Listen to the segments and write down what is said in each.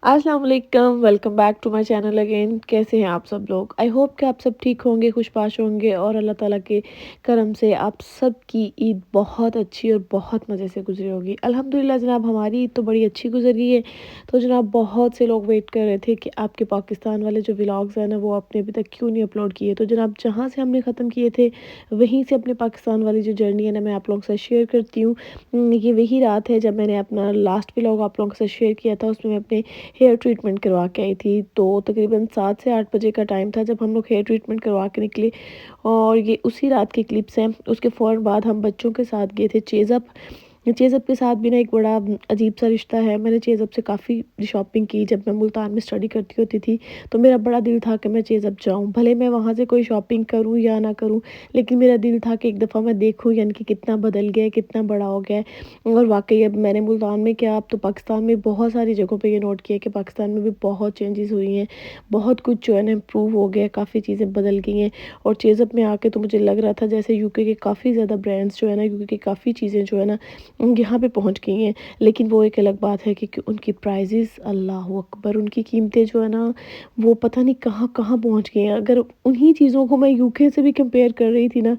अस्सलाम वालेकुम, welcome back to my channel again. कैसे हैं आप सब लोग? आई होप कि आप सब ठीक होंगे, खुशबाश होंगे और अल्लाह ताला के करम से आप सब की ईद बहुत अच्छी और बहुत मज़े से गुजरी होगी। अल्हम्दुलिल्लाह जनाब, हमारी ईद तो बड़ी अच्छी गुजर गई है। तो जनाब, बहुत से लोग वेट कर रहे थे कि आपके पाकिस्तान वाले जो व्लॉग्स हैं ना, वो आपने अभी तक क्यों नहीं अपलोड किए। तो जनाब, जहाँ से हमने ख़त्म किए थे वहीं से अपने पाकिस्तान वाली जो जर्नी है ना, मैं आप लोगों के साथ शेयर करती हूँ। ये वही रात है जब मैंने अपना लास्ट व्लॉग आप लोगों के साथ शेयर किया था। उसमें मैं अपने हेयर ट्रीटमेंट करवा के आई थी। तो तकरीबन 7 से 8 बजे का टाइम था जब हम लोग हेयर ट्रीटमेंट करवा के निकले। और ये उसी रात की क्लिप्स हैं। उसके फ़ौरन बाद हम बच्चों के साथ गए थे चेज़अप। चेज़अप के साथ भी ना एक बड़ा अजीब सा रिश्ता है। मैंने चेज़अप से काफ़ी शॉपिंग की जब मैं मुल्तान में स्टडी करती होती थी। तो मेरा बड़ा दिल था कि मैं चेज़अप जाऊँ। भले मैं वहाँ से कोई शॉपिंग करूँ या ना करूँ, लेकिन मेरा दिल था कि एक दफ़ा मैं देखूँ, यानी कि कितना बदल गया है, कितना बड़ा हो गया है। और वाक़ई अब मैंने मुल्तान में क्या, अब तो पाकिस्तान में बहुत सारी जगहों पे ये नोट किया कि पाकिस्तान में भी बहुत चेंजेस हुई हैं। बहुत कुछ जो है ना इम्प्रूव हो गया है, काफ़ी चीज़ें बदल गई हैं। और चेज़अप में आके तो मुझे लग रहा था जैसे यूके के काफ़ी ज़्यादा ब्रांड्स जो है ना, यूके की काफ़ी चीज़ें जो है ना यहाँ पे पहुँच गई हैं। लेकिन वो एक अलग बात है कि उनकी प्राइसेस, अल्लाहू अकबर, उनकी कीमतें जो है ना, वो पता नहीं कहाँ-कहाँ पहुँच गई हैं। अगर उन्हीं चीज़ों को मैं यूके से भी कंपेयर कर रही थी ना,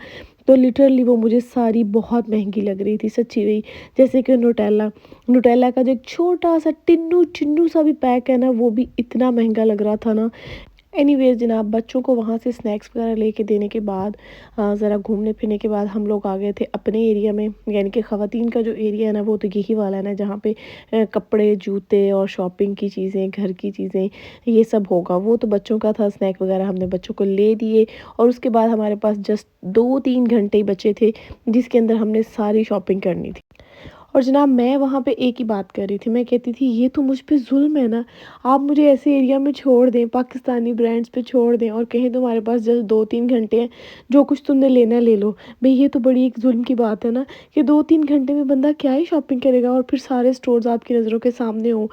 तो लिटरली वो मुझे सारी बहुत महँगी लग रही थी, सच्ची में। जैसे कि नुटेला, नुटेला का जो एक छोटा-सा टिन्नू चिन्नू सा भी पैक है ना, वो भी इतना महँगा लग रहा था ना। एनीवेज़ जनाब, बच्चों को वहाँ से स्नैक्स वगैरह लेके देने के बाद ज़रा घूमने फिरने के बाद हम लोग आ गए थे अपने एरिया में। यानी कि ख़वातीन का जो एरिया है ना, वो तो यही वाला है ना, जहाँ पे कपड़े, जूते और शॉपिंग की चीज़ें, घर की चीज़ें, ये सब होगा। वो तो बच्चों का था, स्नैक वगैरह हमने बच्चों को ले दिए। और उसके बाद हमारे पास जस्ट 2-3 घंटे ही बचे थे, जिसके अंदर हमने सारी शॉपिंग करनी थी। और जनाब, मैं वहाँ पे एक ही बात कर रही थी, मैं कहती थी ये तो मुझ पे ज़ुल्म है ना। आप मुझे ऐसे एरिया में छोड़ दें, पाकिस्तानी ब्रांड्स पे छोड़ दें और कहें तुम्हारे पास जस्ट 2-3 घंटे हैं, जो कुछ तुमने लेना है ले लो। भई ये तो बड़ी एक ज़ुल्म की बात है ना, कि 2-3 घंटे में बंदा क्या ही शॉपिंग करेगा और फिर सारे स्टोर्स आपकी नज़रों के सामने हों।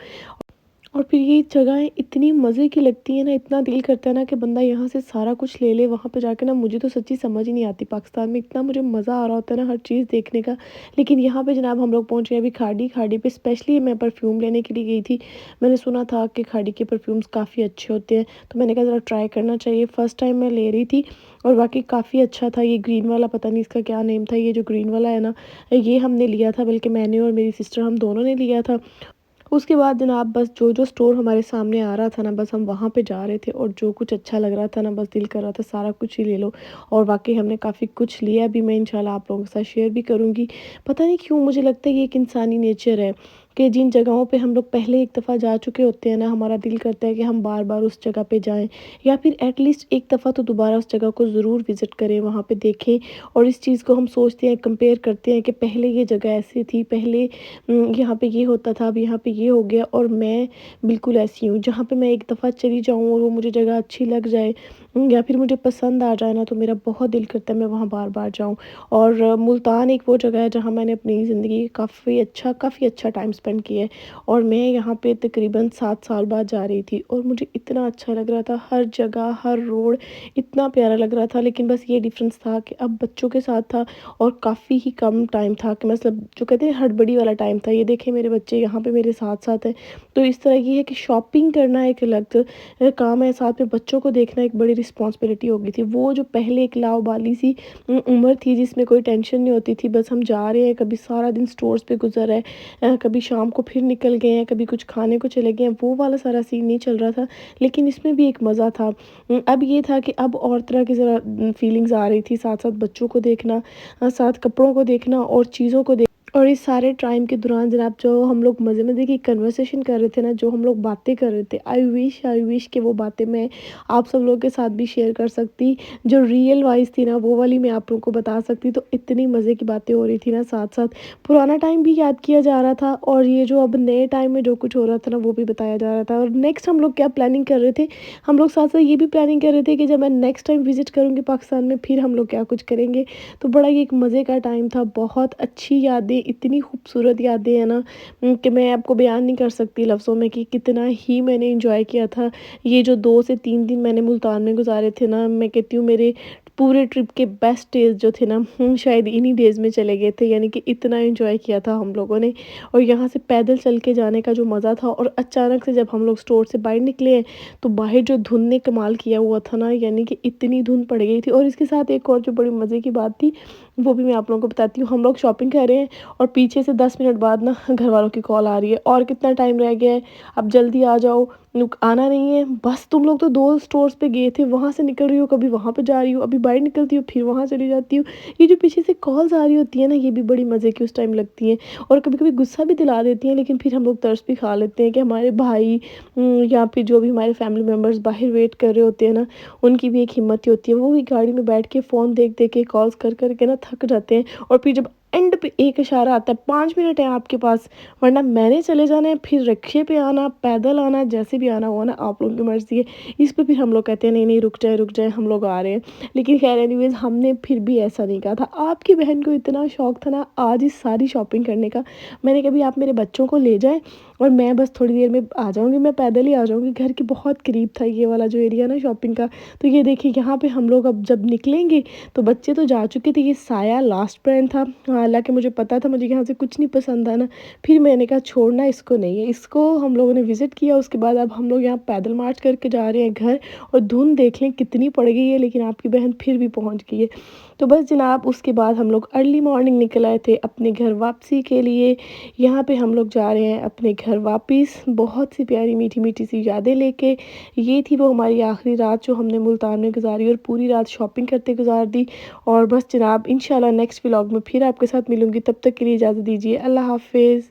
और फिर ये जगहें इतनी मज़े की लगती हैं ना, इतना दिल करता है ना कि बंदा यहाँ से सारा कुछ ले ले। वहाँ पे जाके ना मुझे तो सच्ची समझ ही नहीं आती, पाकिस्तान में इतना मुझे मज़ा आ रहा होता है ना हर चीज़ देखने का। लेकिन यहाँ पे जनाब हम लोग पहुँच गए अभी खाड़ी। खाड़ी पे स्पेशली मैं परफ्यूम लेने के लिए गई थी। मैंने सुना था कि खाड़ी के परफ्यूम्स काफ़ी अच्छे होते हैं, तो मैंने कहा ज़रा ट्राई करना चाहिए। फ़र्स्ट टाइम मैं ले रही थी और वाक़ई काफ़ी अच्छा था। ये ग्रीन वाला, पता नहीं इसका क्या नेम था, ये जो ग्रीन वाला है ना, ये हमने लिया था, बल्कि मैंने और मेरी सिस्टर हम दोनों ने लिया था। उसके बाद जनाब बस जो-जो स्टोर हमारे सामने आ रहा था ना, बस हम वहाँ पे जा रहे थे और जो कुछ अच्छा लग रहा था ना, बस दिल कर रहा था सारा कुछ ही ले लो। और वाक़ई हमने काफ़ी कुछ लिया भी। मैं इंशाल्लाह आप लोगों के साथ शेयर भी करूँगी। पता नहीं क्यों मुझे लगता है ये एक इंसानी नेचर है कि जिन जगहों पे हम लोग पहले एक दफ़ा जा चुके होते हैं ना, हमारा दिल करता है कि हम बार-बार उस जगह पे जाएँ, या फिर एटलीस्ट एक दफ़ा तो दोबारा उस जगह को ज़रूर विज़िट करें, वहाँ पे देखें। और इस चीज़ को हम सोचते हैं, कंपेयर करते हैं कि पहले ये जगह ऐसी थी, पहले यहाँ पे ये होता था, अब यहाँ पे ये हो गया। और मैं बिल्कुल ऐसी हूँ, जहाँ पे मैं एक दफ़ा चली जाऊँ और वो मुझे जगह अच्छी लग जाए, या फिर मुझे पसंद आ जाए ना, तो मेरा बहुत दिल करता है मैं वहाँ बार-बार जाऊँ। और मुल्तान एक वो जगह है जहाँ मैंने अपनी ज़िंदगी काफ़ी अच्छा टाइम स्पेंड किया है। और मैं यहाँ पे तकरीबन 7 साल बाद जा रही थी और मुझे इतना अच्छा लग रहा था, हर जगह, हर रोड इतना प्यारा लग रहा था। लेकिन बस ये डिफ़रेंस था कि अब बच्चों के साथ था और काफ़ी ही कम टाइम था, कि मतलब जो कहते हैं हड़बड़ी वाला टाइम था। ये देखें मेरे बच्चे यहाँ पे मेरे साथ-साथ हैं। तो इस तरह ये है कि शॉपिंग करना एक अलग काम है, साथ में बच्चों को देखना एक बड़ी रिस्पॉन्सिबिलिटी हो गई थी। वो जो पहले एक लाओबाली सी उम्र थी जिसमें कोई टेंशन नहीं होती थी, बस हम जा रहे हैं, कभी सारा दिन स्टोर्स पे गुज़र है, कभी शाम को फिर निकल गए हैं, कभी कुछ खाने को चले गए हैं, वो वाला सारा सीन नहीं चल रहा था। लेकिन इसमें भी एक मज़ा था। अब ये था कि अब और तरह की ज़रा फीलिंग्स आ रही थी, साथ-साथ बच्चों को देखना, साथ कपड़ों को देखना और चीज़ों को और इस सारे टाइम के दौरान जनाब जो हम लोग मज़े-मज़े की कन्वर्सेशन कर रहे थे ना, जो हम लोग बातें कर रहे थे, आई विश कि वो बातें मैं आप सब लोगों के साथ भी शेयर कर सकती। जो रियल वाइज़ थी ना, वो वाली मैं आप लोगों को बता सकती। तो इतनी मज़े की बातें हो रही थी ना, साथ-साथ पुराना टाइम भी याद किया जा रहा था और ये जो अब नए टाइम में जो कुछ हो रहा था ना, वो भी बताया जा रहा था। और नेक्स्ट हम लोग क्या प्लानिंग कर रहे थे, हम लोग साथ-साथ ये भी प्लानिंग कर रहे थे कि जब मैं नेक्स्ट टाइम विज़िट करूँगी पाकिस्तान में, फिर हम लोग क्या कुछ करेंगे। तो बड़ा ही एक मज़े का टाइम था, बहुत अच्छी यादें, इतनी खूबसूरत यादें हैं ना, कि मैं आपको बयान नहीं कर सकती लफ्ज़ों में कि कितना ही मैंने एंजॉय किया था। ये जो 2 से 3 दिन मैंने मुल्तान में गुज़ारे थे ना, मैं कहती हूँ मेरे पूरे ट्रिप के बेस्ट डेज़ जो थे ना शायद इन्हीं डेज़ में चले गए थे, यानी कि इतना एंजॉय किया था हम लोगों ने। और यहाँ से पैदल चल के जाने का जो मज़ा था, और अचानक से जब हम लोग स्टोर से बाहर निकले हैं तो बाहर जो धुंध ने कमाल किया हुआ था ना, यानी कि इतनी धुंध पड़ गई थी। और इसके साथ एक और जो बड़ी मज़े की बात थी वो भी मैं आप लोगों को बताती हूँ। हम लोग शॉपिंग कर रहे हैं और पीछे से 10 मिनट बाद ना घर वालों की कॉल आ रही है, और कितना टाइम रह गया है, अब जल्दी आ जाओ, आना नहीं है बस। तुम लोग तो 2 स्टोर्स पे गए थे, वहाँ से निकल रही हो, कभी वहाँ पे जा रही हो, अभी बाहर निकलती हो फिर वहाँ चली जाती हो। ये जो पीछे से कॉल्स आ रही होती है ना, ये भी बड़ी मज़े की उस टाइम लगती हैं, और कभी-कभी गुस्सा भी दिला देती हैं, लेकिन फिर हम लोग तरस भी खा लेते हैं कि हमारे भाई या फिर जो भी हमारे फैमिली मेंबर्स बाहर वेट कर रहे होते हैं ना, उनकी भी एक हिम्मत ही होती है। वो भी गाड़ी में बैठ के फ़ोन देख-देख के कॉल्स कर के ना थक जाते हैं, और फिर जब एंड पे एक इशारा आता है, 5 मिनट है आपके पास, वरना मैंने चले जाना है, फिर रिक्शे पे आना, पैदल आना, जैसे भी आना हुआ ना आप लोगों की मर्ज़ी है। इस पे फिर हम लोग कहते हैं नहीं, नहीं रुक जाए हम लोग आ रहे हैं। लेकिन ख़ैर एनीवेज़ हमने फिर भी ऐसा नहीं कहा था। आपकी बहन को इतना शौक था ना आज इस सारी शॉपिंग करने का, मैंने कहा आप मेरे बच्चों को ले जाएँ और मैं बस थोड़ी देर में आ जाऊँगी, मैं पैदल ही आ जाऊँगी। घर के बहुत करीब था ये वाला जो एरिया ना शॉपिंग का। तो ये देखिए यहाँ पे हम लोग अब जब निकलेंगे तो बच्चे तो जा चुके थे, ये साया लास्ट ब्रांड था। हालाँकि मुझे पता था मुझे यहाँ से कुछ नहीं पसंद आना, फिर मैंने कहा छोड़ना इसको नहीं है। इसको हम लोगों ने विज़िट किया, उसके बाद अब हम लोग यहाँ पैदल मार्च करके जा रहे हैं घर। और धुंध देख लें कितनी पड़ गई है, लेकिन आपकी बहन फिर भी पहुँच गई है। तो बस जनाब उसके बाद हम लोग अर्ली मॉर्निंग निकल आए थे अपने घर वापसी के लिए। यहाँ पे हम लोग जा रहे हैं अपने घर वापस, बहुत सी प्यारी मीठी-मीठी सी यादें लेके। ये थी वो हमारी आखिरी रात जो हमने मुल्तान में गुज़ारी, और पूरी रात शॉपिंग करते गुज़ार दी। और बस जनाब इंशाल्लाह नेक्स्ट व्लॉग में फिर आपके साथ मिलूँगी, तब तक के लिए इजाज़त दीजिए। अल्लाह हाफ़िज़।